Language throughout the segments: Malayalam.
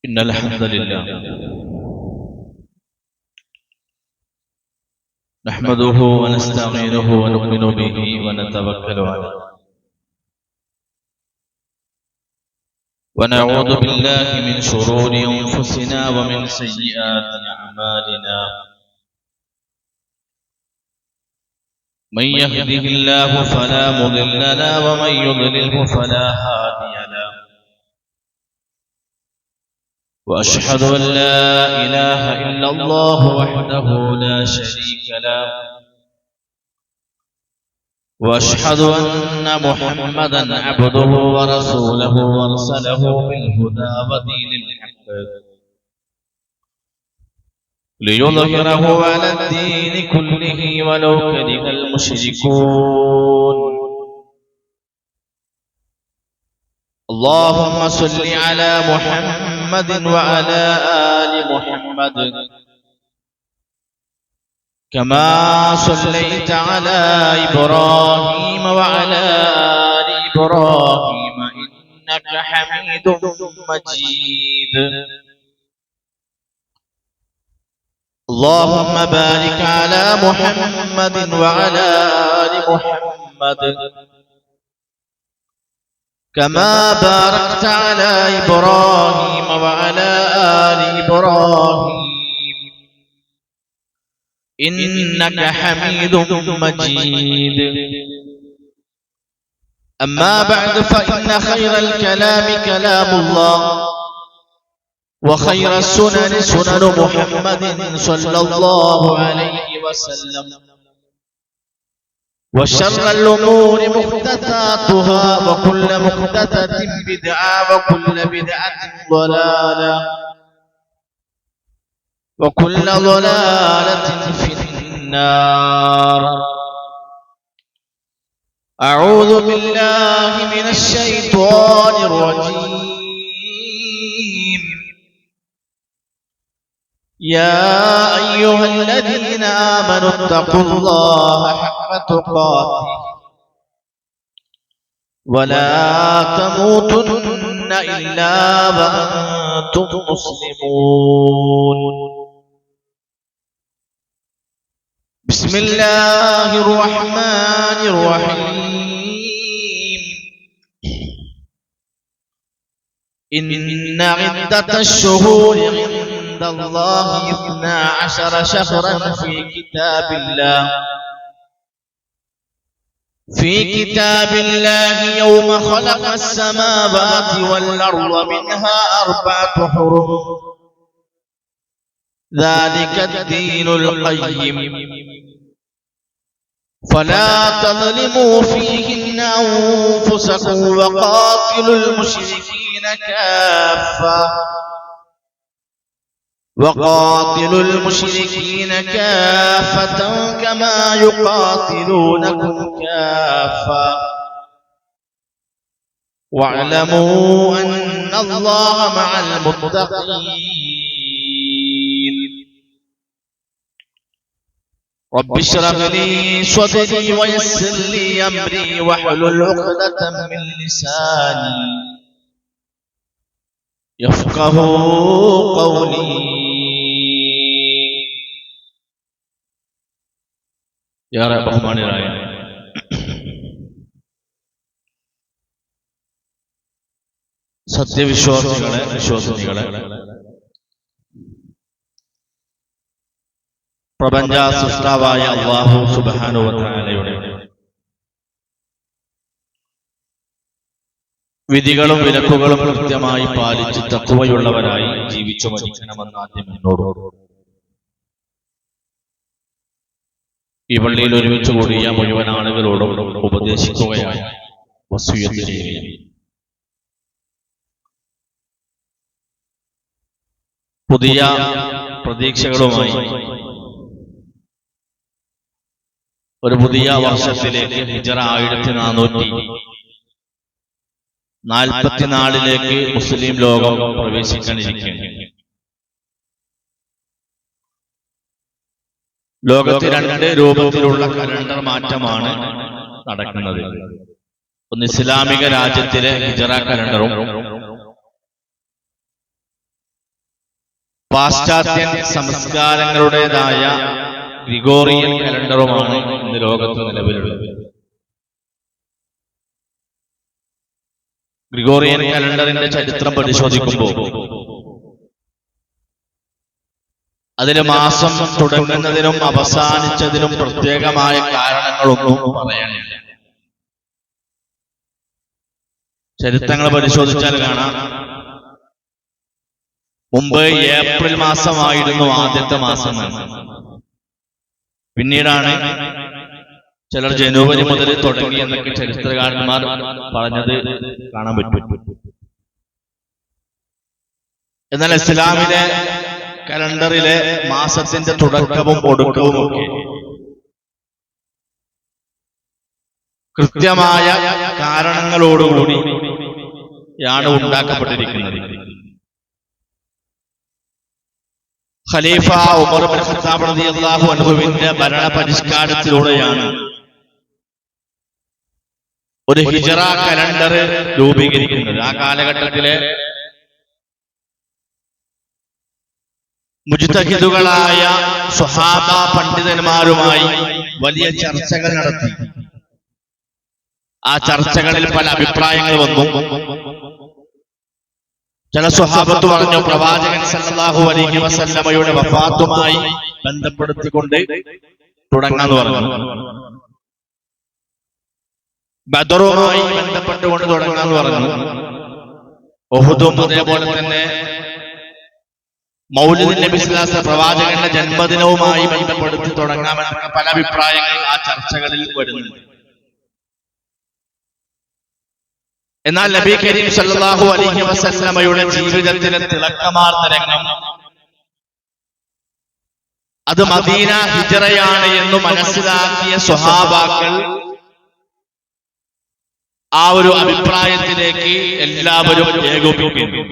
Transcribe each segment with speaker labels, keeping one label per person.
Speaker 1: إن الحمد لله نحمده ونستعينه ونؤمن به ونتوكل عليه ونعوذ بالله من شرور أنفسنا ومن سيئات أعمالنا من يهده الله فلا مضل له ومن يضلله فلا هادي له وأشهد أن لا إله إلا الله وحده لا شريك له وأشهد أن محمدا عبده ورسوله أرسله بالهدى ودين الحق ليظهره على الدين كله ولو كره المشركون. اللهم صل على محمد وعلى آل محمد كما صليت على إبراهيم وعلى آل إبراهيم إنك حميد مجيد. اللهم بارك على محمد وعلى آل محمد كما باركت على إبراهيم وعلى آل إبراهيم إنك حميد مجيد. أما بعد فإن خير الكلام كلام الله وخير السنن سنن محمد صلى الله عليه وسلم وشر الأمور محدثاتها وكل محدثة بدعة وكل بدعة ضلالة وكل ضلالة في النار. أعوذ بالله من الشيطان الرجيم. يا أيها الذين آمنوا اتقوا الله حق تقاته ولا تموتن إلا وأنتم مسلمون. بسم الله الرحمن الرحيم. إن عدة الشهور عند الله 12 شهرا في كتاب الله يوم خلق السماوات والأرض منها 4 حرم ذلك الدين القيم فلا تظلموا فيهن أنفسكم وقاتلوا المشركين كافة كما يقاتلونكم كافة واعلموا أن الله مع المتقين. رب اشرح لي صدري ويسر لي أمري واحلل عقدة من لساني يفقه قولي. ബഹുമാന്യരായ സത്യവിശ്വാസികളെ, വിശ്വാസിനികളെ, പ്രപഞ്ച സൃഷ്ടാവായ അല്ലാഹു സുബ്ഹാനഹു വ തആലയുടെ വിധികളും വിലക്കുകളും കൃത്യമായി പാലിച്ച് തഖ്വയുള്ളവരായി ജീവിച്ചു മരിക്കണമെന്ന് ആദ്യം എന്നോട് ഈ പള്ളിയിൽ ഒരുമിച്ച് കൂടിയ മുഴുവൻ ആളുകളോടും ഉപദേശിക്കുകയായി വസിയ്യത്ത് ചെയ്യുകയാണ്. പുതിയ പ്രതീക്ഷകളുമായി ഒരു പുതിയ വർഷത്തിലേക്ക് ഹിജ്റ 1444 മുസ്ലിം ലോകം പ്രവേശിക്കാനിരിക്കുകയാണ്. ലോകത്ത് 2 രൂപത്തിലുള്ള കലണ്ടർ മാറ്റമാണ് നടക്കുന്നത്. ഒന്ന് ഇസ്ലാമിക രാജ്യത്തിലെ ഹിജ്റ കലണ്ടറും പാശ്ചാത്യൻ സംസ്കാരങ്ങളുടേതായ ഗ്രിഗോറിയൻ കലണ്ടറുമാണ് ഇന്ന് ലോകത്ത് നിലവിലുള്ളത്. ഗ്രിഗോറിയൻ കലണ്ടറിന്റെ ചരിത്രം പരിശോധിക്കുമ്പോൾ അതിലെ മാസം തുടങ്ങുന്നതിനും അവസാനിച്ചതിനും പ്രത്യേകമായ കാരണങ്ങളൊന്നും പറയാനില്ല. ചരിത്രങ്ങൾ പരിശോധിച്ചാൽ കാണാം, മുമ്പ് ഏപ്രിൽ മാസമായിരുന്നു ആദ്യത്തെ മാസം. പിന്നീടാണ് ചിലർ ജനുവരി മുതൽ തുടങ്ങി എന്നൊക്കെ ചരിത്രകാരന്മാർ പറഞ്ഞത് കാണാൻ പറ്റും. എന്നാൽ ഇസ്ലാമിലെ കലണ്ടറിലെ മാസത്തിന്റെ തുടക്കവും ഒടുക്കവും ഒക്കെ കൃത്യമായ കാരണങ്ങളോടുകൂടിയാണ് ഉണ്ടാക്കപ്പെട്ടിരിക്കുന്നത്. ഖലീഫ ഉമർ ഇബ്നു ഖത്താബ് റളിയല്ലാഹു അൻഹുവിന്റെ ഭരണ പരിഷ്കാരത്തിലൂടെയാണ് ഒരു ഹിജറ കലണ്ടർ രൂപീകരിക്കുന്നത്. ആ കാലഘട്ടത്തിലെ മുജ്തഹിദുകളായ സ്വഹാബ പണ്ഡിതന്മാരുമായി വലിയ ചർച്ചകൾ നടത്തി. ആ ചർച്ചകളിൽ പല അഭിപ്രായങ്ങൾ വന്നു. ചില സ്വഹാബത്ത് പറഞ്ഞു, പ്രവാചകൻ സല്ലല്ലാഹു അലൈഹി വസല്ലമയുടെ വഫാത്തുമായി ബന്ധപ്പെടുത്തിക്കൊണ്ട് തുടങ്ങാന്ന് പറഞ്ഞു. ബദറുമായി ബന്ധപ്പെട്ടുകൊണ്ട് തുടങ്ങാന്ന് പറഞ്ഞു. ഉഹുദും അതേപോലെ തന്നെ മൗലിദ് നബി സ്വല്ലല്ലാഹു അലൈഹി വസല്ലം പ്രവാചകന്റെ ജന്മദിനവുമായി ബന്ധപ്പെടുത്തി തുടങ്ങാമെന്നൊക്കെ പല അഭിപ്രായങ്ങൾ ആ ചർച്ചകളിൽ വരുന്നുണ്ട്. എന്നാൽ നബി കരീം സല്ലല്ലാഹു അലൈഹി വസല്ലമയുടെ ജീവിതത്തിലെ തിളക്കമാർന്ന രംഗം അത് മദീന ഹിജറയാണ് എന്ന് മനസ്സിലാക്കിയ സ്വഹാബാക്കൾ ആ ഒരു അഭിപ്രായത്തിലേക്ക് എല്ലാവരും ഏകോപിക്കുന്നു.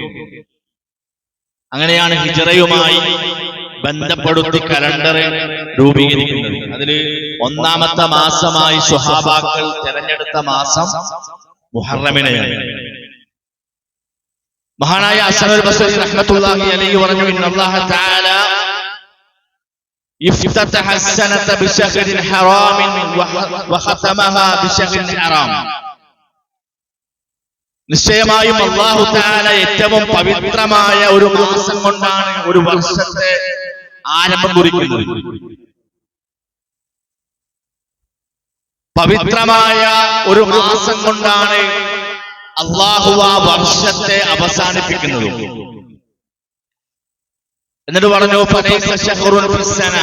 Speaker 1: അങ്ങനെയാണ് ഹിജറയുമായി ബന്ധപ്പെടുത്തി കലണ്ടർ രൂപീകരിക്കുന്നത്. അതിൽ ഒന്നാമത്തെ മാസമായി സ്വഹാബാക്കൾ തെരഞ്ഞെടുത്ത മാസം മുഹറമിനെയാണ്. മഹാനായ ഹസനുൽ ബസ്രി റഹ്മത്തുള്ളാഹി അലൈഹി പറഞ്ഞു, ഇന്നല്ലാഹ തആല ഇഫ്തതഹ അസ്സനത ബിശഹ്രിൻ ഹറാമിൻ വഖതമഹ ബിശഹ്രിൻ ഹറാം. നിശ്ചയമായും അല്ലാഹു തആല ഏറ്റവും പവിത്രമായ ഒരു മാസം കൊണ്ടാണ് ഒരു വർഷത്തെ ആരംഭം കുറിക്കുന്നത്. പവിത്രമായ ഒരു മാസം കൊണ്ടാണ് അല്ലാഹു ആ വർഷത്തെ അവസാനിപ്പിക്കുന്നത്. എന്നിട്ട് പറഞ്ഞു, ഫലൈസ ശഹ്റുൻ ഫിസ്സന,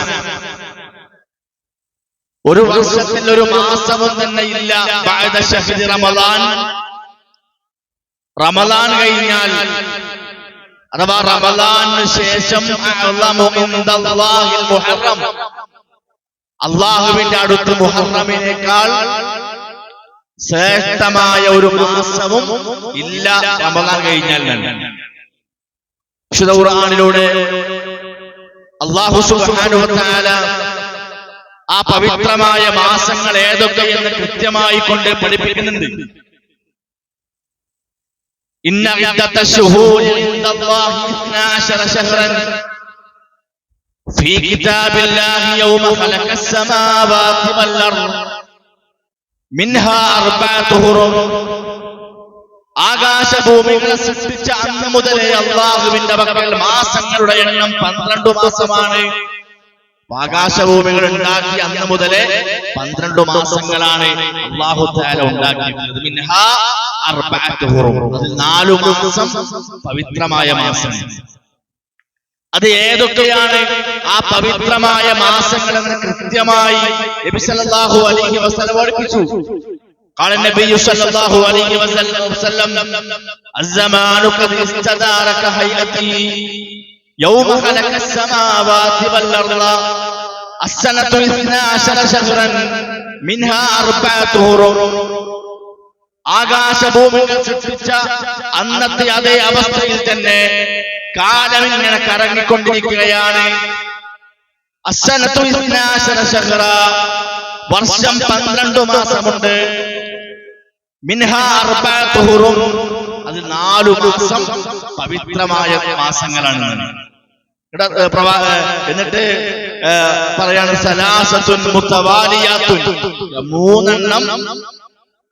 Speaker 1: ഒരു വർഷത്തിൽ ഒരു മാസവും തന്നെ ഇല്ല ബഅദ ശഹ്രി റമളാൻ, റമളാൻ കഴിഞ്ഞാൽ അഥവാ റമളാനു ശേഷം അഅ്ളമു ഇൻദല്ലാഹിൽ മുഹറം, അല്ലാഹുവിന്റെ അടുത്ത് മുഹറമിനേക്കാൾ ശ്രേഷ്ഠമായ ഒരു മാസവും ഇല്ല റമളാൻ കഴിഞ്ഞാൽ തന്നെ. വിശുദ്ധ ഖുർആനിലൂടെ അല്ലാഹു സുബ്ഹാനഹു വ തആല ആ പവിത്രമായ മാസങ്ങൾ ഏതൊക്കെയെന്ന് കൃത്യമായി കൊണ്ട് പഠിപ്പിക്കുന്നുണ്ട്. ഇന്ന ഇദ്ദത ശുഹൂരി ഇൻദല്ലാഹി 12 ശഹ്റൻ ഫീ കിതാബില്ലാഹി യൗമ ഖലഖസ് സമാവാതി വൽ അർദ് മിൻഹാ അർബഅതു ഹുറും. ആകാശഭൂമികളെ സൃഷ്ടിച്ച അന്ന് മുതലേ അല്ലാഹുവിന്റെ പക്കൽ മാസങ്ങളുടെ എണ്ണം 12 മാസമാണ്. ആകാശഭൂമികൾ ഉണ്ടാക്കി അന്ന് മുതലേ 12 മാസങ്ങളാണ് അല്ലാഹു തആല ഉണ്ടാക്കിയിട്ടുള്ളത്. മിൻഹാ അർബഅതു ഹുറും, അതിൽ 4 മാസം പവിത്രമായ മാസം. അത് ഏതൊക്കെയാണ് ആ പവിത്രമായ മാസങ്ങൾ എന്ന് കൃത്യമായി നബി സല്ലല്ലാഹു അലൈഹി വസല്ലം പഠിപ്പിച്ചു. قال النبي صلى الله عليه وسلم الزمان قد استدار كهيئته يوم خلق السماوات والأرض السنة 12 شهرا منها 4 هرم. ആകാശഭൂമികൾ സൃഷ്ടിച്ച അന്നത്തെ അതേ അവസ്ഥയിൽ തന്നെ കാലം ഇങ്ങനെ കറങ്ങിക്കൊണ്ടിരിക്കുകയാണ്. അസ്സനതു 12 ശഹ്റ, വർഷം 12 മാസമുണ്ട്. മിൻഹാ 4 ഹുറും, അത് 4 മാസം പവിത്രമായ മാസങ്ങളാണ്. എന്നിട്ട് പറയാണ് സലാസത്തുൻ മുതവാലിയാത്തുൻ, 3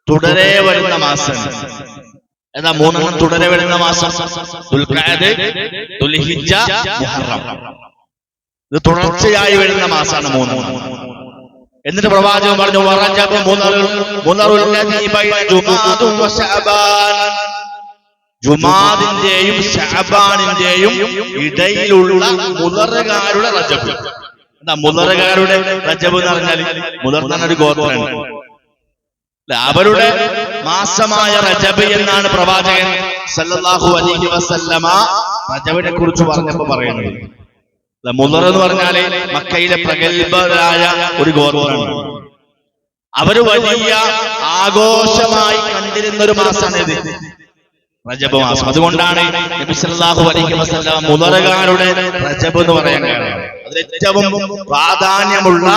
Speaker 1: തുടരെ വരുന്ന മാസം. ഏതാ 3 തുടരെ വരുന്ന മാസം? ദുൽഖഅദ്, ദുൽഹിജ്ജ, മുഹറം. ഇത് തുടർച്ചയായി വരുന്ന മാസമാണ് 3. എന്നിട്ട് പ്രവാചകൻ പറഞ്ഞു വറജബ് ജുമാദിന്റെയും ശഅബാനിന്റെയും ഇടയിലുള്ള മുദറുകാരുടെ റജബ്. എന്താ മുദറുകാരുടെ റജബ് എന്ന് പറഞ്ഞാൽ? മുദർ എന്ന് പറഞ്ഞൊരു ഗോത്രമാണ്. അവരുടെ മാസമായ റജബ് എന്നാണ് പ്രവാചകൻ സല്ലല്ലാഹു അലൈഹി വസല്ലമ റജബിനെ കുറിച്ച് പറഞ്ഞപ്പോ പറയുന്നത്. മുദർ എന്ന് പറഞ്ഞാല് മക്കയിലെ പ്രഗത്ഭരായ ഒരു ഗോത്രമാണ്. അവര് വലിയ ആഘോഷമായി കണ്ടിരുന്ന ഒരു മാസമാണ് ഇത്, റജബ് മാസം. അതുകൊണ്ടാണ് നബി സല്ലല്ലാഹു അലൈഹി വസല്ലം മുദറുകാരുടെ റജബ് എന്ന് പറയാൻ കാരണം. അതിൽ ഏറ്റവും പ്രാധാന്യമുള്ള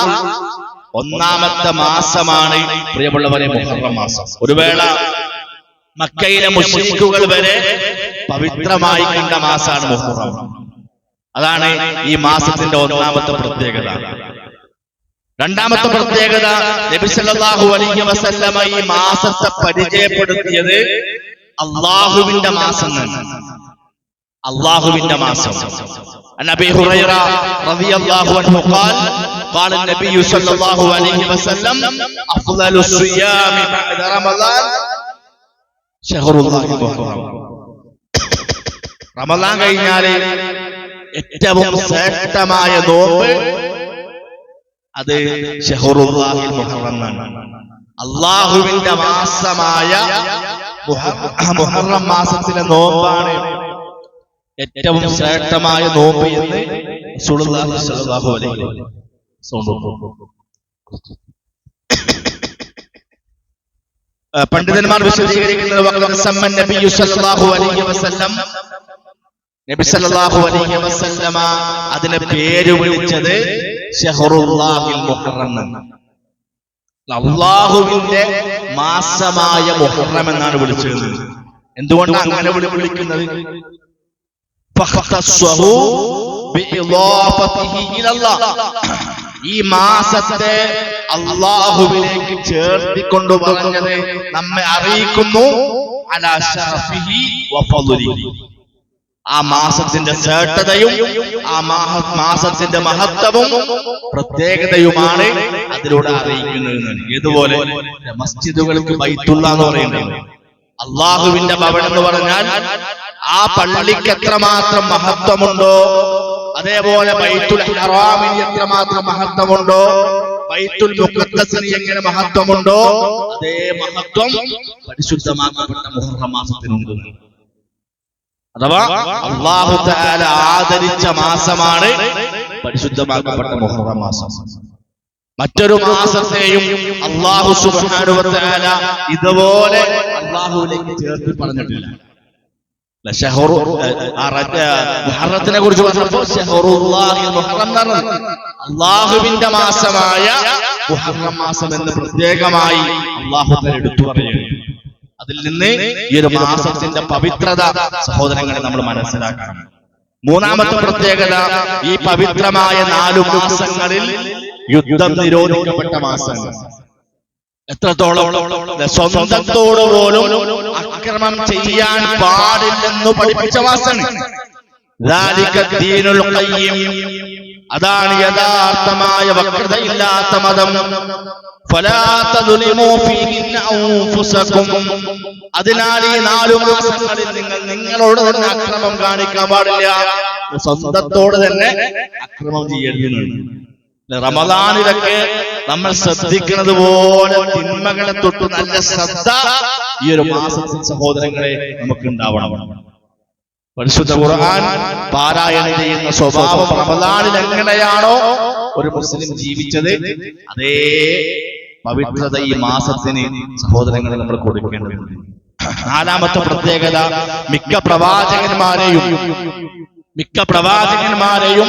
Speaker 1: 1ാമത്തെ മാസമാണ് പ്രിയമുള്ളവരെ മുഹറം മാസം. ഒരു വേള മക്കയിലെ മുശ്രിക്കുകൾ വരെ പവിത്രമായി കണ്ട മാസമാണ് മുഹറം. അതാണ് ഈ മാസത്തിന്റെ 1ാമത്തെ പ്രത്യേകത. 2ാമത്തെ പ്രത്യേകത, നബി സല്ലല്ലാഹു അലൈഹി വസല്ലമ ഈ മാസത്തെ പരിചയപ്പെടുത്തിയത് അല്ലാഹുവിന്റെ മാസം. അല്ലാഹുവിന്റെ മാസം. അബീ ഹുറൈറ റളിയല്ലാഹു അൻഹു قال النبي صلى الله عليه وسلم أفضل الصيام بعد رمضان شهر الله المحرم. റമളാൻ കഴിഞ്ഞാൽ ഏറ്റവും ശ്രേഷ്ഠമായ നോമ്പ് അത് ശഹറുല്ലാഹിൽ മുഹറം ആണ്. അല്ലാഹുവിന്റെ മാസമായ മുഹറം മാസത്തിലെ നോമ്പാണ് ഏറ്റവും ശ്രേഷ്ഠമായ നോമ്പ് എന്ന് റസൂലുള്ളാഹി സ്വല്ലല്ലാഹു അലൈഹി വസല്ലം. പണ്ഡിതന്മാർ വിശദീകരിക്കുന്നത് നബി സല്ലല്ലാഹു അലൈഹി വസല്ലമ അതിനെ പേര് വിളിച്ചത് ശഹറുല്ലാഹിൽ മുഹറം എന്നാണ്. അല്ലാഹുവിന്റെ മാസമായ മുഹറം എന്നാണ് വിളിച്ചത്. എന്തുകൊണ്ടാണ് അങ്ങനെ വിളിക്കുന്നത്? ഈ മാസത്തെ അല്ലാഹുവിലേക്ക് ചേർത്തിക്കൊണ്ട് പറഞ്ഞത് നമ്മെ അറിയിക്കുന്നു അലാ ശറഫിഹി വഫളിഹി. ആ മാസത്തിന്റെ ശ്രേഷ്ഠതയും ആ മാസത്തിന്റെ മഹത്വവും പ്രത്യേകതയുമാണ് അതിലൂടെ അറിയിക്കുന്നത്. ഇതുപോലെ മസ്ജിദുകൾക്ക് ബൈത്തുള്ള എന്ന് പറയുന്നത്, അല്ലാഹുവിന്റെ ഭവനം എന്ന് പറഞ്ഞാൽ ആ പള്ളിക്ക് എത്രമാത്രം മഹത്വമുണ്ടോ അതേപോലെ ബൈത്തുൽ ഹറാമിന് എത്രമാത്രം മഹത്വമുണ്ടോ, ബൈത്തുൽ മുഖദ്ദസിന് എങ്ങനെ മഹത്വമുണ്ടോ അതേ മഹത്വം പരിശുദ്ധമാക്കപ്പെട്ട മുഹറം മാസത്തിനുണ്ട്. അഥവാ അല്ലാഹു തആല ആദരിച്ച മാസമാണ് പരിശുദ്ധമാക്കപ്പെട്ട മുഹറം മാസം. മറ്റൊരു മാസത്തെയും അല്ലാഹു സുബ്ഹാനഹു വ തആല ഇതുപോലെ അല്ലാഹുവിലേക്ക് ചേർത്ത് പറഞ്ഞിട്ടില്ല. മുഹറത്തിനെ കുറിച്ച് പറഞ്ഞപ്പോൾ ശഹറുല്ലാഹിൽ മുഹറം എന്നാണ്. അല്ലാഹുവിന്റെ മാസമായ മുഹറം മാസം എന്ന് പ്രത്യേകമായി അല്ലാഹു തആല എടുത്തു പറയുന്നു. അതിൽ നിന്ന് ഈ ഒരു മാസത്തിന്റെ പവിത്രത സഹോദരങ്ങളെ നമ്മൾ മനസ്സിലാക്കണം. 3ാമത്തെ പ്രത്യേകത, ഈ പവിത്രമായ 4 മാസങ്ങളിൽ യുദ്ധം നിരോധിക്കപ്പെട്ട മാസങ്ങൾ. എത്രത്തോളം? സ്വന്തത്തോട് പോലും അക്രമം ചെയ്യാൻ പാടില്ലെന്ന് പഠിപ്പിച്ച മാസമാണ്. അതാണ് യഥാർത്ഥമായ വക്രതയില്ലാത്ത മതം. അതിനാൽ ഈ 4 മാസങ്ങളിൽ നിങ്ങൾ നിങ്ങളോട് തന്നെ അക്രമം കാണിക്കാൻ പാടില്ല, സ്വന്തത്തോട് തന്നെ അക്രമം ചെയ്യരുതെന്നുണ്ട്. റമദാനിലൊക്കെ നമ്മൾ ശ്രദ്ധിക്കുന്നത് പോലെ തിന്മകളെ തൊട്ട് നല്ല ശ്രദ്ധ ഈ ഒരു മാസത്തിൽ സഹോദരങ്ങളെ നമുക്ക് ഉണ്ടാവണം. പരിശുദ്ധ ഖുർആൻ പാരായണം ചെയ്യുന്ന സ്വഭാവം റമദാനിൽ എങ്ങനെയാണോ ഒരു മുസ്ലിം ജീവിച്ചത് അതേ പവിത്രത ഈ മാസത്തിന് സഹോദരങ്ങളെ നമ്മൾ കൊടുക്കേണ്ടതുണ്ട്. 4ാമത്തെ പ്രത്യേകത, മിക്ക പ്രവാചകന്മാരെയും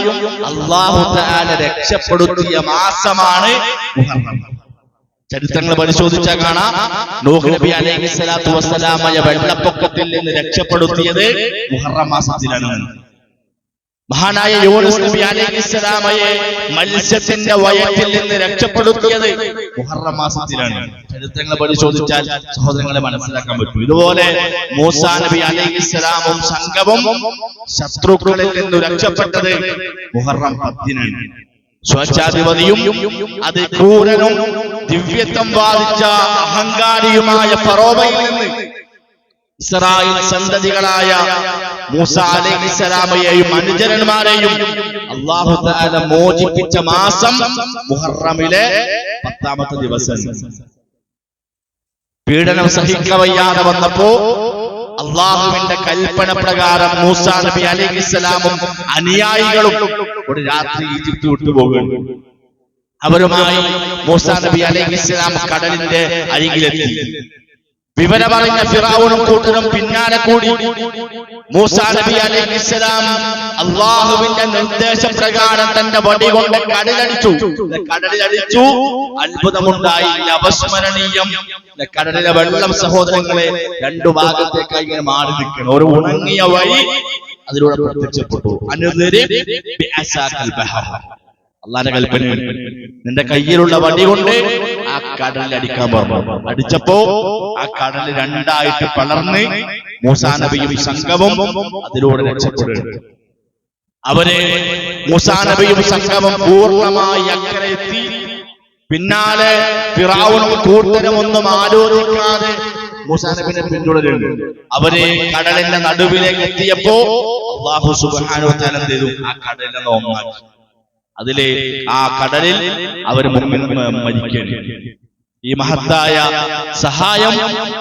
Speaker 1: അല്ലാഹു തആല രക്ഷപ്പെടുത്തിയ മാസമാണ് മുഹറം. ചരിത്രങ്ങൾ പരിശോധിച്ചാൽ കാണാം, നൂഹ് നബി അലൈഹിസ്സലാത്തു വസ്സലാമയെ വെള്ളപ്പൊക്കത്തിൽ നിന്ന് രക്ഷപ്പെടുത്തിയത് മുഹറം മാസത്തിലാണ്. മഹാനായ യൂനുസ് നബി അലൈഹിസ്സലാമയെ മത്സ്യത്തിന്റെ വയറ്റിൽ നിന്ന് രക്ഷപ്പെടുത്തിയത് മുഹറം മാസത്തിലാണ്. ചരിത്രങ്ങൾ പരിശോധിച്ചാൽ സഹോദരങ്ങളെ മനസ്സിലാക്കാൻ പറ്റും. ഇതുപോലെ മൂസാ നബി അലൈഹിസ്സലാമും സംഘവും ശത്രുക്കളിൽ നിന്ന് രക്ഷപ്പെട്ടത് മുഹറം 10-നാണ്. സ്വേച്ഛാധിപതിയും അതിക്രൂരനും ദിവ്യത്വം ബാധിച്ച അഹങ്കാരിയുമായ ഫറോവയിൽ നിന്ന് ഇസ്രായേൽ സന്തതികളായ മൂസ അലൈഹിസ്സലാമയെയും അനുചരന്മാരെയും അല്ലാഹു തആല മോചിപ്പിച്ച മാസം മുഹറമിലെ 10-ാമത്തെ ദിവസം. പീഡനം സഹിക്കവയ്യാതെ വന്നപ്പോ അള്ളാഹുവിന്റെ കൽപ്പന പ്രകാരം മൂസാ നബി അലൈഹിസ്സലാമും അനുയായികളും ഒരു രാത്രി ഈജിപ്ത് വിട്ടുപോകുന്നു. അവരുമായി മൂസാ നബി അലൈഹിസ്സലാം കടലിന്റെ അരികിലെത്തി. വിവരമറിഞ്ഞ ഫിറഔനും കൂട്ടരും പിന്നാലെ കൂടി. മൂസാ നബി അലൈഹിസ്സലാം അള്ളാഹുവിന്റെ നിർദ്ദേശപ്രകാരം തന്റെ വടി കൊണ്ട് കടലിലടിച്ചു. അത്ഭുതമുണ്ടായി, അവിസ്മരണീയം. കടലിലെ വെള്ളം സഹോദരങ്ങളെ രണ്ടു ഭാഗത്തേക്കായി ഇങ്ങനെ മാറി നിൽക്കണം. ഒരു ഉണങ്ങിയ വഴി അതിലൂടെ പ്രത്യക്ഷപ്പെട്ടു. അള്ളാന്റെ കൽപ്പന, നിന്റെ കയ്യിലുള്ള വടി കൊണ്ട് ആ കടലിൽ അടിക്കാൻ പറഞ്ഞു. അടിച്ചപ്പോ ആ കടൽ രണ്ടായിട്ട് പിളർന്ന് മൂസാ നബിയും സംഘവും അതിലൂടെ രക്ഷപ്പെടുന്നു. അവരെ മൂസാ നബിയും സംഘവും പൂർണ്ണമായി അക്കരെ എത്തി. പിന്നാലെ ഫിറഔനും കൂട്ടരും ഒന്നും ആലോചിക്കാതെ മൂസാ നബിയെ പിന്തുടരുന്നു. അവരെ കടലിന്റെ നടുവിലേക്ക് എത്തിയപ്പോ അല്ലാഹു സുബ്ഹാനഹു വ തആല എന്ത് ചെയ്തു? ആ കടലിനെ ഒന്നാക്കി. അതിലെ ആ കടലിൽ അവർ മരിക്കുന്നു. ഈ മഹത്തായ സഹായം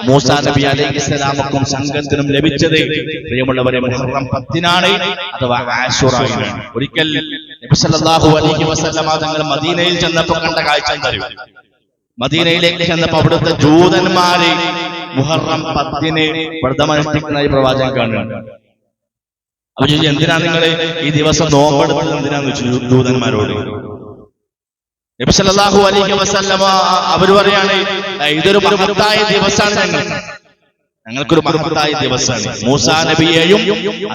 Speaker 1: മൂസാ നബി അലൈഹിസ്സലാമക്കും സംഘത്തിനും ലഭിച്ചത് പ്രിയമുള്ളവരെ മുഹറം 10-നാണ്, അഥവാ ആശുറയിലാണ്. ഒരിക്കൽ നബി സല്ലല്ലാഹു അലൈഹി വസല്ലമ തങ്ങൾ മദീനയിൽ ചെന്നപ്പോൾ കണ്ട കാഴ്ച എന്തറിയോ? മദീനയിലേക്ക് ചെന്നപ്പോൾ അവിടുത്തെ ജൂതന്മാര് മുഹറം 10-ന് വ്രതമനുഷ്ഠിക്കുന്നതായി പ്രവാചകൻ കാണുകയാണ്. അപ്പൊ ചോദിച്ചു, എന്തിനാ നിങ്ങള് ഈ ദിവസം നോമ്പെടുത്തത് എന്തിനാന്ന് വെച്ചു ദൂതന്മാരോട്. നബി സല്ലല്ലാഹു അലൈഹി വസല്ലമ അവർ പറയാണ്, ഇതൊരു മഹത്തായ ദിവസമാണ്, ഞങ്ങൾക്കൊരു മഹത്തായ ദിവസമാണ്. മൂസാ നബിയെയും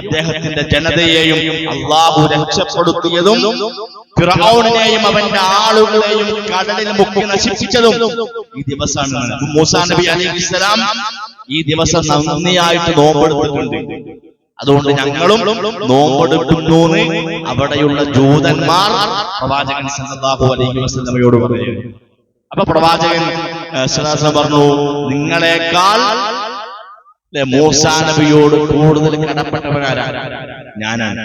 Speaker 1: അദ്ദേഹത്തിന്റെ ജനതയെയും അള്ളാഹു രക്ഷപ്പെടുത്തിയതും ഫിറഔനെയും അവന്റെ ആളുകളെയും കടലിൽ മുക്കി നശിപ്പിച്ചതും ഈ ദിവസമാണ്. മൂസാ നബി അലൈഹിസ്സലാം ഈ ദിവസം നന്ദിയായിട്ട് നോമ്പെടുത്തിട്ടുണ്ട്. അതുകൊണ്ട് ഞങ്ങളും നോമ്പെടുക്കുന്നു അവിടെയുള്ള ജൂതന്മാർ പ്രവാചകൻ സല്ലല്ലാഹു അലൈഹി വസല്ലമയോട് പറയുന്നു. അപ്പൊ പ്രവാചകൻ പറഞ്ഞു, നിങ്ങളെക്കാൾ മൂസാ നബിയോട് കൂടുതൽ കടപ്പെട്ടവരാരാണ്? ഞാനാണ്.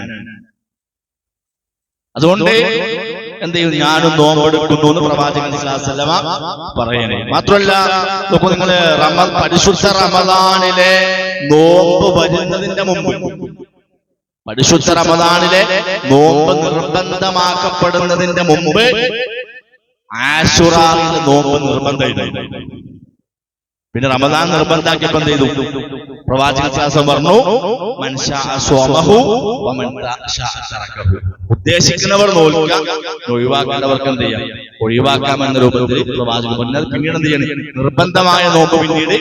Speaker 1: അതുകൊണ്ട് എന്ത് ചെയ്യും? ഞാനും നോമ്പെടുക്കുന്നു എന്ന് പ്രവാചകൻ സല്ലല്ലാഹു അലൈഹി വസല്ലമ പറയണേ. മാത്രമല്ല, നോക്കൂ നിങ്ങള്, പരിശുദ്ധ റമദാനിലെ നോമ്പ് വരുന്നതിന്റെ മുമ്പ്, പരിശുദ്ധ റമദാനിലെ നോമ്പ് നിർബന്ധമാക്കപ്പെടുന്നതിന്റെ മുമ്പ് ആശുറയിലെ നോമ്പ് നിർബന്ധമായിരുന്നു. പിന്നെ റമദാൻ നിർബന്ധാക്കിയപ്പോൾ എന്ത് ചെയ്തു? പ്രവാചകൻ സല്ലല്ലാഹു പറഞ്ഞു, മൻ ശാഅ സ്വമഹു വമൻ ശാഅ തറകഹു. ഉദ്ദേശിക്കുന്നവർ നോൽക്കുക, ഒഴിവാക്കേണ്ടവർക്ക് എന്ത് ചെയ്യാം? ഒഴിവാക്കാമെന്ന രൂപത്തിൽ പ്രവാചകൻ പറഞ്ഞത്. പിന്നീട് എന്ത് ചെയ്യണം? നിർബന്ധമായ നോമ്പ് പിന്നീട്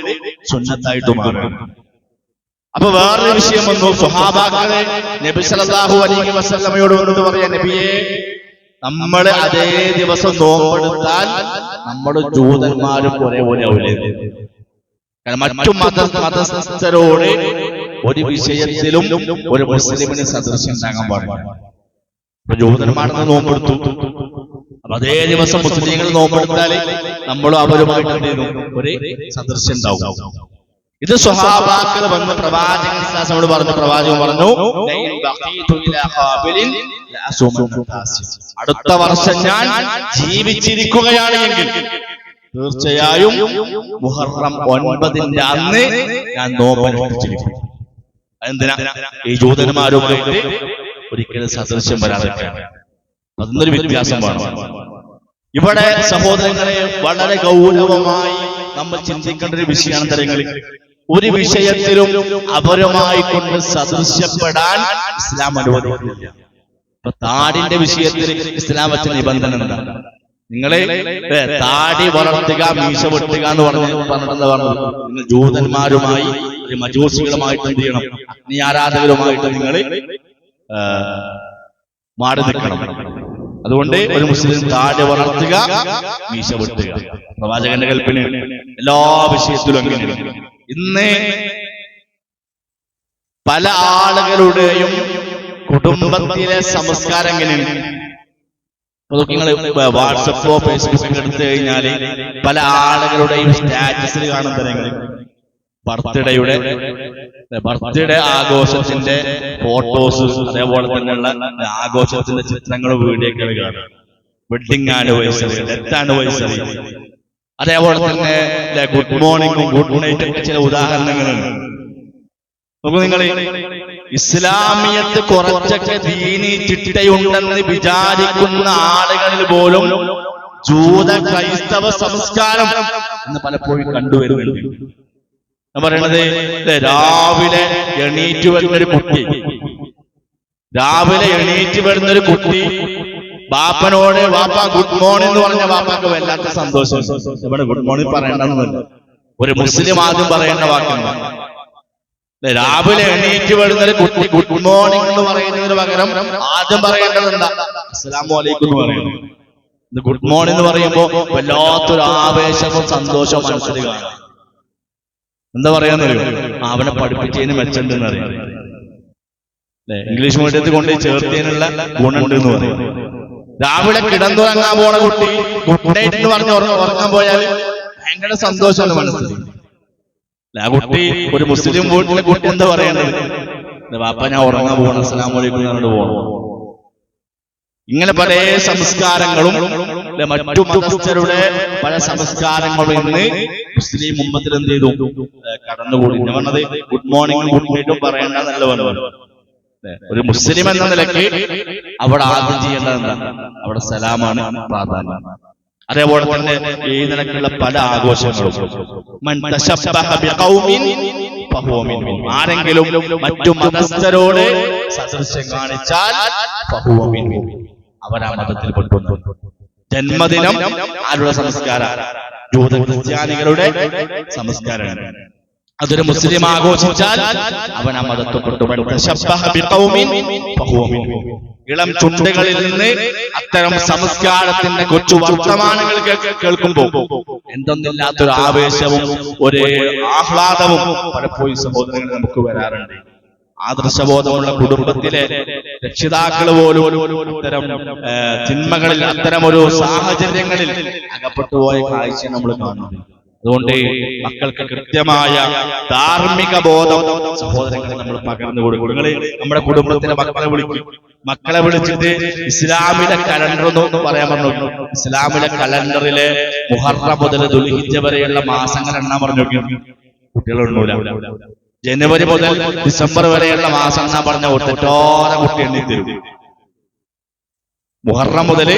Speaker 1: സുന്നത്തായിട്ട് മാറും. അപ്പൊ വേറൊരു വിഷയം വന്നു. സ്വഹാബാക്കളെ നബി സല്ലല്ലാഹു അലൈഹി വസല്ലമയോട് വന്നത് പറയാ, നബിയെ, നമ്മൾ അതേ ദിവസം നോമ്പെടുത്താൽ നമ്മുടെ ജൂതന്മാരും ഒരേപോലെ ആവില്ലേ? കാരണം മറ്റു മതസ്ഥരോട് ഒരു വിഷയത്തിലും ഒരു മുസ്ലിമിന് സദൃശ്യം ഉണ്ടാകാൻ പാടില്ല. ഇപ്പൊ ജൂതന്മാരെന്ന് നോമ്പെടുത്തു, അപ്പൊ അതേ ദിവസം മുസ്ലിങ്ങൾ നോമ്പെടുത്താല് നമ്മളും അവരുമായിട്ട് എന്ത് ചെയ്യുന്നു? ഒരു സദൃശ്യം ഉണ്ടാവും. ഇത് സ്വഹാബാക്കൾ വന്ന് പ്രവാചകൻ സല്ലല്ലാഹു പറഞ്ഞു. പ്രവാചകൻ പറഞ്ഞു, അടുത്ത വർഷം ഞാൻ ജീവിച്ചിരിക്കുകയാണ് എങ്കിൽ തീർച്ചയായും മുഹറം 9-ന്റെ അന്ന് ഞാൻ നോമ്പനുഷ്ഠിച്ചിരിക്കും. അതെന്തിനാ? ഈ ജൂതന്മാരുമായിട്ട് ഒരിക്കലും സദൃശ്യം വരാതെ അതൊന്നൊരു വ്യത്യാസം വേണം. ഇവിടെ സഹോദരങ്ങളെ, വളരെ ഗൗരവമായി നമ്മൾ ചിന്തിക്കേണ്ട ഒരു വിഷയമാണ് തരങ്ങളിൽ. ഒരു വിഷയത്തിലും അവരുമായി കൊണ്ട് സദൃശ്യപ്പെടാൻ ഇസ്ലാം അനുവദിക്കുന്നില്ല. ഇപ്പൊ താടിന്റെ വിഷയത്തിൽ ഇസ്ലാം വെച്ച നിബന്ധന എന്താ? നിങ്ങളെ താടി വളർത്തുക, മീശ വെട്ടുക എന്ന് പറഞ്ഞിട്ടെന്താ പറഞ്ഞത്? നിങ്ങൾ ജൂതന്മാരുമായി, മജൂസികളുമായിട്ട് എന്ത് ചെയ്യണം? അഗ്നി ആരാധകരുമായിട്ട് നിങ്ങൾ മാറി നിൽക്കണം. അതുകൊണ്ട് ഒരു മുസ്ലിം താടി വളർത്തുക, മീശ വെട്ടുക. പ്രവാചകന്റെ കൽപ്പന എല്ലാ വിഷയത്തിലും അങ്ങനെയാണ്. ഇന്ന് പല ആളുകളുടെയും കുടുംബത്തിലെ സംസ്കാരം എങ്ങനെയാണ്? നിങ്ങൾ വാട്സപ്പോ ഫേസ്ബുക്കൊക്കെ എടുത്തു കഴിഞ്ഞാല് പല ആളുകളുടെയും സ്റ്റാറ്റസിൽ കാണുന്നത് ബർത്ത്ഡേ ആഘോഷത്തിന്റെ ഫോട്ടോസ്, അതേപോലെ തന്നെയുള്ള ആഘോഷത്തിന്റെ ചിത്രങ്ങളും വീഡിയോ ഒക്കെ കാണും. വെഡിങ് ആനിവേഴ്സറി, ഡെത്ത് ആനിവേഴ്സറി, അതേപോലെ തന്നെ ഗുഡ് മോർണിംഗും ഗുഡ് നൈറ്റും ഒക്കെ ചില ഉദാഹരണങ്ങളുണ്ട്. നോക്കൂ നിങ്ങൾ, ഇസ്ലാമിയത്ത് കുറച്ചൊക്കെ ദീനി ചിട്ടയുണ്ടെന്ന് വിചാരിക്കുന്ന ആളുകളിൽ പോലും ജൂത ക്രൈസ്തവ സംസ്കാരം എന്ന് പലപ്പോഴും കണ്ടുവരുന്നുണ്ട്. ഞാൻ പറയണത്, രാവിലെ എണീറ്റ് വരുന്നൊരു കുട്ടി ബാപ്പനോട് വാപ്പ ഗുഡ് മോർണിംഗ് എന്ന് പറഞ്ഞ വാപ്പാക്ക് വല്ലാത്ത സന്തോഷം. ഇവിടെ ഗുഡ് മോർണിംഗ് പറയണമെന്നില്ല, ഒരു മുസ്ലിം ആദ്യം പറയേണ്ട വാക്കുണ്ട്. രാവിലെ എണീറ്റ് വരുന്നൊരു കുട്ടി ഗുഡ് മോർണിംഗ് എന്ന് പറയുന്നതിന് പകരം ആദ്യം പറയേണ്ടതുണ്ട് അസ്സലാമു അലൈക്കും എന്ന് പറയുന്നത്. ഗുഡ് മോർണിംഗ് എന്ന് പറയുമ്പോ വല്ലാത്തൊരു ആവേശവും സന്തോഷവും മനസ്സിൽ കാണാം. എന്താ പറയാന്നറിയോ? അവനെ പഠിപ്പിച്ചതിന് മെച്ചണ്ടെന്ന് അറിയാം. ഇംഗ്ലീഷ് മീഡിയത്തിൽ കൊണ്ട് ചേർത്തതിനുള്ള ഗുണമുണ്ട് എന്ന് പറയും. രാവിലെ കിടന്നുറങ്ങാൻ പോണ കുട്ടി ഗുഡ് നൈറ്റ് എന്ന് പറഞ്ഞ് ഉറങ്ങാൻ പോയാൽ ഭയങ്കര സന്തോഷമാണ് മനസ്സിൽ. ആ കുട്ടി ഒരു മുസ്ലിം വീട്ടിലെ കുട്ടി എന്താ പറയേണ്ടത്? വാപ്പ ഞാൻ ഉറങ്ങാൻ പോകണം, അസ്സലാമു അലൈക്കും പറഞ്ഞിട്ട് പോകണം. ഇങ്ങനെ പല സംസ്കാരങ്ങളും മറ്റു മതസ്ഥരുടെ പല സംസ്കാരങ്ങളും ഇന്ന് മുസ്ലിം ഉമ്മത്തിൽ എന്ത് ചെയ്തു? കടന്നുകൂടി. ഞാൻ പറഞ്ഞത് ഗുഡ് മോർണിംഗും ഗുഡ് നൈറ്റും പറയേണ്ടതല്ല പറഞ്ഞത്. ഒരു മുസ്ലിം എന്ന നിലയ്ക്ക് അവിടെ ആദ്യം ചെയ്യേണ്ടത് എന്താ? അവിടെ സലാമാണ് പ്രാധാന്യം. അതേപോലെ തന്നെ ഈ നിലക്കുള്ള പല ആഘോഷങ്ങളും ആരെങ്കിലും മറ്റു മതസ്ഥരോട് സദൃശ്യം കാണിച്ചാൽ അവരാ മതത്തിൽ പെട്ടു. ജന്മദിനം ആരുടെ സംസ്കാരം? ജൂത ക്രിസ്ത്യാനികളുടെ സംസ്കാരമാണ്. അതൊരു മുസ്ലിം ആഘോഷിച്ചാൽ അവൻ ആ മതത്വപ്പെട്ടു. ഇളം ചുണ്ടുകളിൽ നിന്ന് അത്തരം സംസ്കാരത്തിന്റെ കൊച്ചു വർത്തമാനങ്ങൾ കേൾക്കുമ്പോൾ എന്തെന്നില്ലാത്തൊരു ആവേശവും ഒരു ആഹ്ലാദവും പലപ്പോഴും സഹോദരങ്ങൾ നമുക്ക് വരാറുണ്ട്. ആദർശബോധമുള്ള കുടുംബത്തിലെ രക്ഷിതാക്കൾ പോലും അത്തരം തിന്മകളിൽ, അത്തരമൊരു സാഹചര്യങ്ങളിൽ അകപ്പെട്ടുപോയ കാഴ്ച നമ്മൾ കാണുന്നു. അതുകൊണ്ട് മക്കൾക്ക് കൃത്യമായ ധാർമ്മിക ബോധം സഹോദരങ്ങളെ നമ്മൾ പകർന്നു കൊടുക്കും. നിങ്ങൾ നമ്മുടെ കുടുംബത്തിലെ മക്കളെ വിളിച്ചിട്ട് ഇസ്ലാമിലെ കലണ്ടർ എന്ന് പറയാൻ പറഞ്ഞു. ഇസ്ലാമിലെ കലണ്ടറിലെ മുഹറം മുതൽ ദുൽഹിജ്ജ വരെയുള്ള മാസങ്ങൾ എണ്ണാൻ പറഞ്ഞു. കുട്ടികളുണ്ടൂല. ജനുവരി മുതൽ ഡിസംബർ വരെയുള്ള മാസം എന്നാ പറഞ്ഞ ഒറ്റോടെ കുട്ടി എണ്ണി തരും. മുഹറം മുതൽ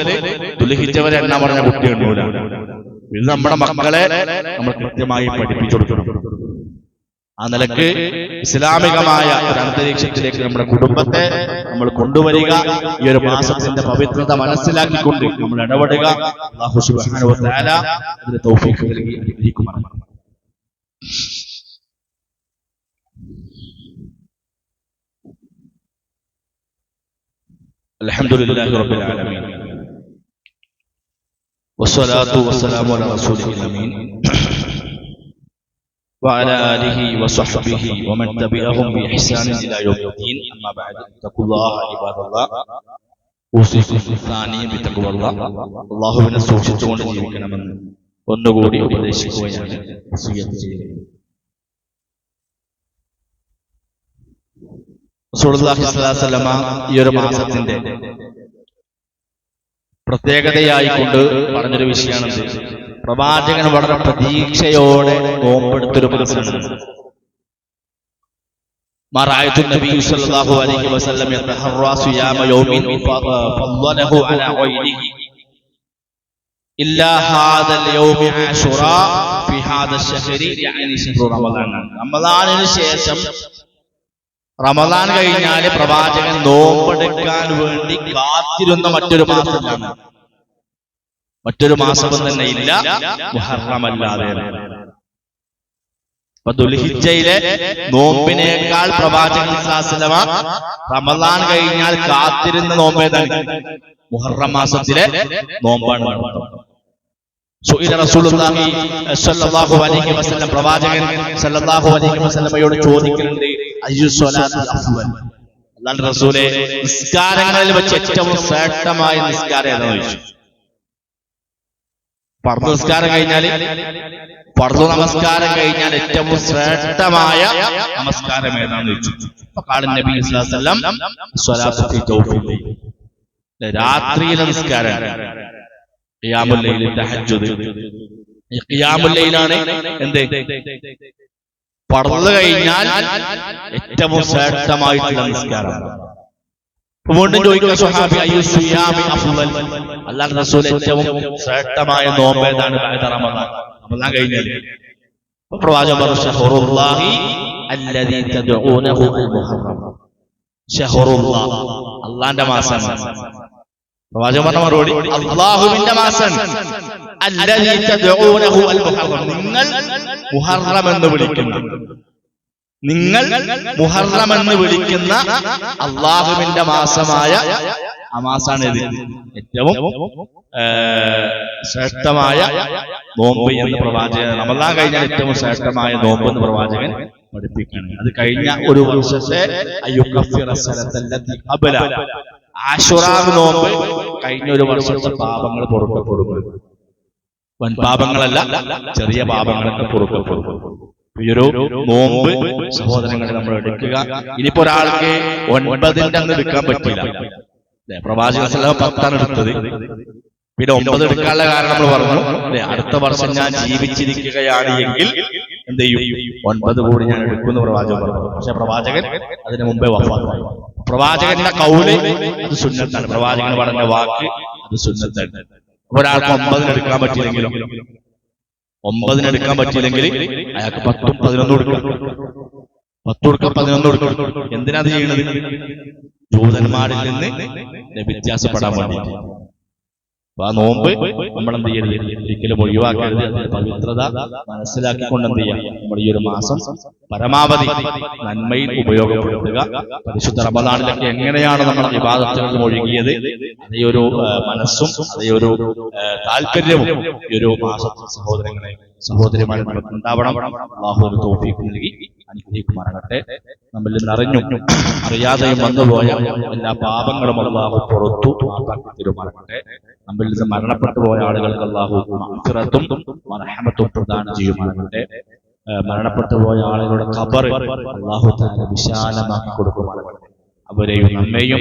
Speaker 1: ദുൽഹിജ്ജ വരെ എണ്ണാൻ പറഞ്ഞ കുട്ടി ഉണ്ടൂല. ഇത് നമ്മുടെ മക്കളെ നമ്മൾ കൃത്യമായി പഠിപ്പിച്ചു കൊടുക്കണം. ആ നിലക്ക് ഇസ്ലാമികമായ ഒരു അന്തരീക്ഷത്തിലേക്ക് നമ്മുടെ കുടുംബത്തെ നമ്മൾ കൊണ്ടുവരിക. ഈ ഒരു മാസത്തിന്റെ പവിത്രത മനസ്സിലാക്കിക്കൊണ്ട് നമ്മൾ ഇടപെടുക. അല്ലാഹു സുബ്ഹാനഹു വ തആല അതിന് തൗഫീഖ് നൽകി അനുഗ്രഹിക്കുമാറാകട്ടെ. അൽഹംദുലില്ലാഹി റബ്ബിൽ ആലമീൻ വസ്സലാത്തു വസ്സലാമു അലാ റസൂലിൽ അമീൻ وعلى آله وصحبه ومن تبعهم بإحسان إلى يوم الدين. أما بعد اتقوا الله عباد الله. أوصيكم ثانيا بتقوى الله. അല്ലാഹുവിനെ സൂക്ഷിച്ചുകൊണ്ട് ജീവിക്കണമെന്ന് ഒന്നുകൂടി ഉപദേശിക്കുകയാണ് വസിയത്ത് ചെയ്യുന്നത്. റസൂലുള്ളാഹി സ്വല്ലല്ലാഹു അലൈഹി വസല്ലമ ഈ ഒരു മാസത്തിന്റെ പ്രത്യേകതയായിക്കൊണ്ട് പറഞ്ഞൊരു വിഷയമാണെന്ന്. പ്രവാചകൻ വളരെ പ്രതീക്ഷയോടെ നോമ്പെടുത്തൊരു മാസമാണ്. മറായത്തു നബി സല്ലല്ലാഹു അലൈഹി വസല്ലം യതഹറ സിയാമ യൗമിൻ ഫളലഹു അലാ ഗൈരിഹി ഇല്ലാ ഹാദൽ യൗമി ആശുറാ ഫി ഹാദൽ ശഹരി യഅനി ശഹ്റു റമളാൻ. റമളാനിന് ശേഷം, റമളാൻ കഴിഞ്ഞാൽ പ്രവാചകൻ നോമ്പെടുക്കാൻ വേണ്ടി കാത്തിരുന്ന മറ്റൊരു മാസമാണ്. മറ്റൊരു മാസം തന്നെ ഇല്ല മുഹറം അല്ലാതെ. അപ്പൊ ദുൽഹിജ്ജയിലെ നോമ്പിനേക്കാൾ പ്രവാചകൻ സ്വല്ലല്ലാഹു അലൈഹി വസല്ലം റമളാൻ കഴിഞ്ഞാൽ കാത്തിരുന്ന നോമ്പേതാണ്? മുഹറം മാസത്തിലെ നോമ്പാണ്. സുഇല റസൂലുള്ളാഹി സ്വല്ലല്ലാഹു അലൈഹി വസല്ലം, പ്രവാചകൻ സ്വല്ലല്ലാഹു അലൈഹി വസല്ലമയോട് ചോദിക്കുന്നുണ്ട്, അയ്യു സ്വലാത്തി അഫ്ളൽ, അല്ലാഹുവിന്റെ റസൂലേ നിസ്കാരങ്ങളിൽ വെച്ച് ഏറ്റവും ശ്രേഷ്ഠമായ നിസ്കാരം ഏതാണെന്ന് ചോദിച്ചു. ഫർദ് നിസ്കാരം കഴിഞ്ഞാൽ, ഫർദ് നമസ്കാരം കഴിഞ്ഞാൽ ഏറ്റവും ശ്രേഷ്ഠമായ നമസ്കാരം ഏതാണെന്ന് ചോദിച്ചു. ഫഖാല നബി സ്വല്ലല്ലാഹു അലൈഹി വസല്ലം സ്വലാത്തു ഫീ ജൗഫിൽ ലൈൽ, രാത്രിയിലെ നിസ്കാരം, ഖിയാമുൽ ലൈൽ, തഹജ്ജുദ്. ഈ ഖിയാമുൽ ലൈലാണ് എന്ത്? ഫർദ് കഴിഞ്ഞാൽ ഏറ്റവും ശ്രേഷ്ഠമായിട്ടുള്ള നിസ്കാരം. വീണ്ടും ചോദിക്കുന്ന സ്വഹാബി, അയ്യു സിയാമി അഫ്ളൽ, അല്ലാഹുവിന്റെ റസൂൽ ഏറ്റവും ശ്രേഷ്ഠമായ നോമ്പ് ഏതാണ്? ബഅദ റമളാൻ, റമളാൻ കഴിഞ്ഞാൽ. പ്രവാചകൻ പറഞ്ഞു, ശഹറുല്ലാഹി അല്ലദീ തദ്ഊനഹു അൽ മുഹറം, ശഹറുല്ലാഹ്, അല്ലാഹുവിന്റെ മാസം. പ്രവാചകൻ പറഞ്ഞ മറുപടി, അല്ലാഹുവിന്റെ മാസം. അല്ലദീ തദ്ഊനഹു അൽ മുഹറം, നിങ്ങൾ മുഹറം എന്ന് വിളിക്കുന്നു, നിങ്ങൾ മുഹറം എന്ന് വിളിക്കുന്ന അള്ളാഹുവിന്റെ മാസമായ ആ മാസാണ് ഇത്. ഏറ്റവും ശ്രേഷ്ഠമായ നോമ്പ് എന്ന് പ്രവാചകൻ, റമളാൻ കഴിഞ്ഞാൽ ഏറ്റവും ശ്രേഷ്ഠമായ നോമ്പ് എന്ന് പ്രവാചകൻ പഠിപ്പിക്കുകയാണ്. അത് കഴിഞ്ഞ ഒരു വർഷത്തെ ആശുറാ നോമ്പ് കഴിഞ്ഞ ഒരു വർഷത്തെ പാപങ്ങൾ പൊറുക്കപ്പെടും. വൻ പാപങ്ങളല്ല, ചെറിയ പാപങ്ങളൊക്കെ പൊറുക്കപ്പെടും. ഈ ഒരു നോമ്പ് സഹോദരങ്ങളെ നമ്മൾ എടുക്കുക. ഇനിയിപ്പോ ഒരാൾക്ക് 9 അന്ന് എടുക്കാൻ പറ്റില്ല, പ്രവാചകൻ സ്വല്ലല്ലാഹു അലൈഹി വസല്ലം 10 എടുത്തത്, പിന്നെ 9 എടുക്കാനുള്ള കാരണം നമ്മൾ പറഞ്ഞു, അടുത്ത വർഷം ഞാൻ ജീവിച്ചിരിക്കുകയാണ് എങ്കിൽ എന്ത് ചെയ്യും, 9 കൂടി ഞാൻ എടുക്കുമെന്ന് പ്രവാചകൻ പറഞ്ഞു. പക്ഷെ പ്രവാചകൻ അതിന് മുമ്പേ വഫാത്തായി. പ്രവാചകന്റെ ഖൗല് അത് സുന്നത്താണ്, പ്രവാചകൻ പറഞ്ഞ വാക്ക് അത് സുന്നത്താണ്. ഒരാൾക്ക് 9 എടുക്കാൻ പറ്റില്ലെങ്കിലും, 9 എടുക്കാൻ പറ്റിയില്ലെങ്കിൽ അയാൾക്ക് 10 ഉം 11 കൊടുക്കാം, 10 കൊടുക്കാം, 11 കൊടുക്കാം. എന്തിനാ അത് ചെയ്യുന്നത്? ജൂതന്മാരിൽ നിന്ന് വ്യത്യാസപ്പെടാൻ വേണ്ടിയിട്ട്. അപ്പൊ ആ നോമ്പ് നമ്മൾ എന്ത് ചെയ്യരുത്, ഒരിക്കലും ഒഴിവാക്കരുത്. അതിന്റെ പവിത്രത മനസ്സിലാക്കിക്കൊണ്ട് എന്ത് ചെയ്യാം, നമ്മൾ ഈ ഒരു മാസം പരമാവധി നന്മയിൽ ഉപയോഗപ്പെടുത്തുക. പരിശുദ്ധ റമളാനിലൊക്കെ എങ്ങനെയാണ് നമ്മൾ ഇബാദത്തുകളിൽ ഒഴുകിയത്, അതേ ഒരു മനസ്സും അതേ ഒരു താല്പര്യവും ഈ ഒരു മാസത്തിൽ സഹോദരങ്ങളെ സഹോദരിമാരെ നമുക്ക് ഉണ്ടാവണം. അല്ലാഹു ഒരു തൗഫീഖ് നൽകി അനുഗ്രഹിക്കുമാറാകട്ടെ. നമ്മിൽ നിന്ന് അറിയാതെയും വന്നുപോയ എല്ലാ പാപങ്ങളും അല്ലാഹു പുറത്തു മാപ്പാക്കി തരുമാറാകട്ടെ. നമ്മിൽ നിന്ന് മരണപ്പെട്ടു പോയ ആളുകൾക്ക് അല്ലാഹു മഗ്ഫിറത്തും റഹ്മത്തും പ്രദാനം ചെയ്യുമാറാകട്ടെ. മരണപ്പെട്ടു പോയ ആളുകളുടെ ഖബർ അല്ലാഹു തആല വിശാലമാക്കി കൊടുക്കുമാറാകട്ടെ. അവരെയും നമ്മെയും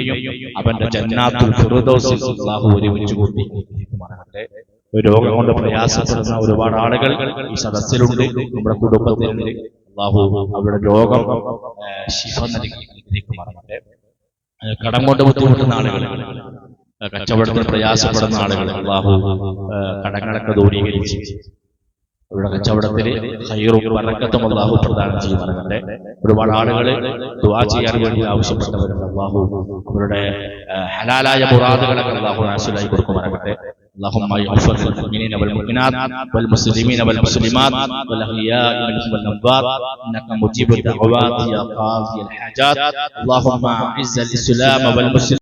Speaker 1: അവന്റെ ജന്നാത്തുൽ ഫിർദൗസിൽ അല്ലാഹു ഒരുമിച്ച് കൂട്ടി അനുഗ്രഹിക്കുമാറാകട്ടെ. രോഗം കൊണ്ട് പ്രയാസപ്പെടുന്ന ഒരുപാട് ആളുകൾ ഈ സദസ്സിലുണ്ട്, നമ്മുടെ കുടുംബത്തിലുണ്ട്. അല്ലാഹു അവരുടെ രോഗം ശിഫ നൽകി അനുഗ്രഹിക്കുമാറാകട്ടെ. കടം കൊണ്ട് ബുദ്ധിമുട്ടുന്ന ആളുകൾ, കച്ചവടത്തിൽ പ്രയാസപ്പെടുന്ന ആളുകൾ അല്ലാഹു കടങ്ങളൊക്കെ ദൂരീകരിച്ച് അവരുടെ കച്ചവടത്തിൽ ഖൈറും ബറക്കത്തും അല്ലാഹു പ്രദാനം ചെയ്യുമാറാകട്ടെ. ഒരുപാട് ആളുകൾ ദുആ ചെയ്യാൻ വേണ്ടി ആവശ്യപ്പെട്ടവരുണ്ട്. അല്ലാഹു അവരുടെ ഹലാലായ മുറാദുകളൊക്കെ അല്ലാഹു ഹാസിലായി കൊടുക്കുമാറാകട്ടെ. اللهم اغفر للمؤمنين والمؤمنات والمسلمين والمسلمات والاحياء منهم والاموات انك مجيب الدعوات يا قاضي الحاجات. اللهم اعز الاسلام والمسلمين